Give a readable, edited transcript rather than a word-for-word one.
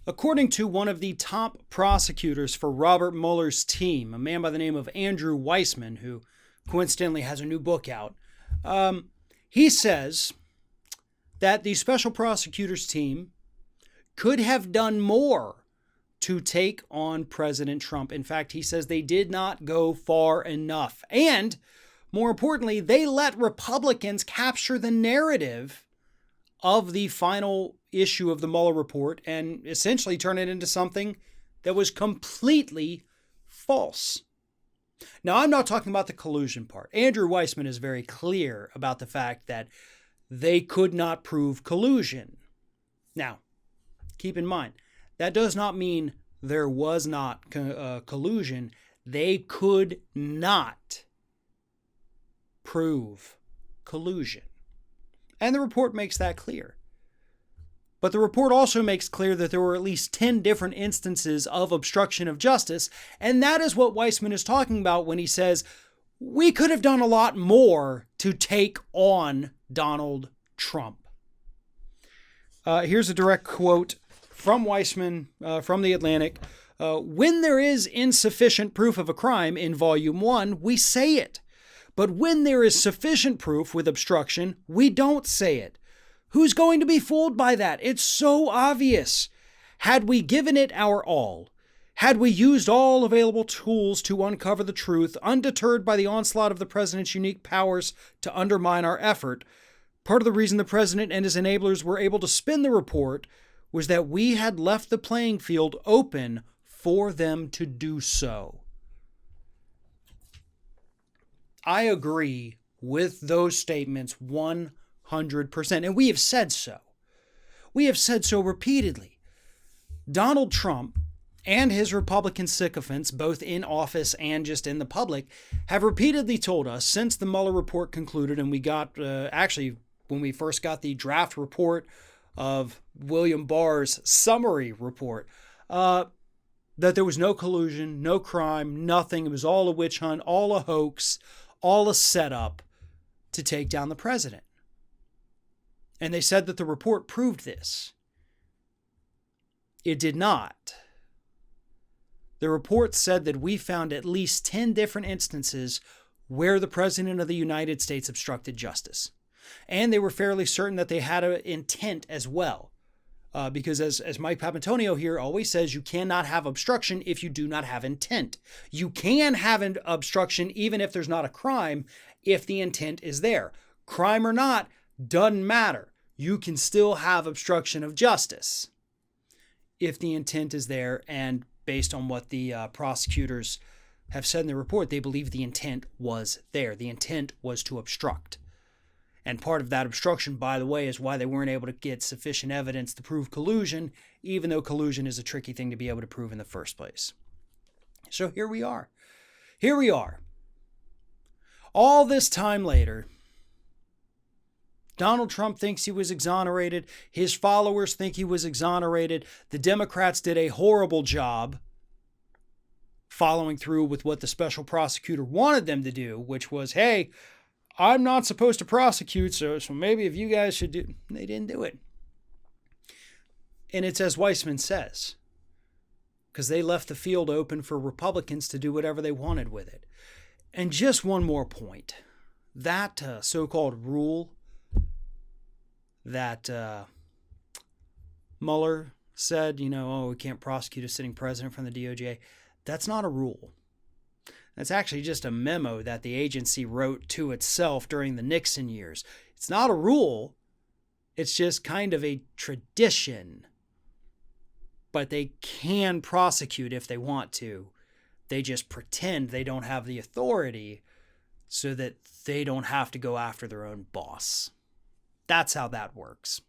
According to one of the top prosecutors for Robert Mueller's team, a man by the name of Andrew Weissmann, who coincidentally has a new book out, he says that the special prosecutor's team could have done more to take on President Trump. In fact, he says they did not go far enough. And more importantly, they let Republicans capture the narrative of the final issue of the Mueller report and essentially turn it into something that was completely false. Now, I'm not talking about the collusion part. Andrew Weissmann is very clear about the fact that they could not prove collusion. Now, keep in mind, that does not mean there was not collusion. They could not prove collusion. And the report makes that clear. But the report also makes clear that there were at least 10 different instances of obstruction of justice, and that is what Weissmann is talking about when he says, we could have done a lot more to take on Donald Trump. Here's a direct quote from Weissmann from The Atlantic. When there is insufficient proof of a crime in Volume 1, we say it. But when there is sufficient proof with obstruction, we don't say it. Who's going to be fooled by that? It's so obvious. Had we given it our all, had we used all available tools to uncover the truth, undeterred by the onslaught of the president's unique powers to undermine our effort, part of the reason the president and his enablers were able to spin the report was that we had left the playing field open for them to do so. I agree with those statements 100%, and we have said so. We have said so repeatedly. Donald Trump and his Republican sycophants, both in office and just in the public, have repeatedly told us since the Mueller report concluded, and we got, actually, when we first got the draft report of William Barr's summary report, that there was no collusion, no crime, nothing. It was all a witch hunt, all a hoax, all a setup to take down the president. And they said that the report proved this. It did not. The report said that we found at least 10 different instances where the President of the United States obstructed justice. And they were fairly certain that they had an intent as well. Because as Mike Papantonio here always says, you cannot have obstruction if you do not have intent. You can have an obstruction even if there's not a crime, if the intent is there. Crime or not, doesn't matter. You can still have obstruction of justice if the intent is there, and based on what the prosecutors have said in the report, they believe the intent was there. The intent was to obstruct. And part of that obstruction, by the way, is why they weren't able to get sufficient evidence to prove collusion, even though collusion is a tricky thing to be able to prove in the first place. So here we are. Here we are. All this time later, Donald Trump thinks he was exonerated. His followers think he was exonerated. The Democrats did a horrible job following through with what the special prosecutor wanted them to do, which was, hey, I'm not supposed to prosecute, so maybe if you guys should do... They didn't do it. And it's as Weissmann says, because they left the field open for Republicans to do whatever they wanted with it. And just one more point. That so-called rule that Mueller said, we can't prosecute a sitting president from the DOJ, that's not a rule. That's actually just a memo that the agency wrote to itself during the Nixon years. It's not a rule. It's just kind of a tradition. But they can prosecute if they want to. They just pretend they don't have the authority so that they don't have to go after their own boss. That's how that works.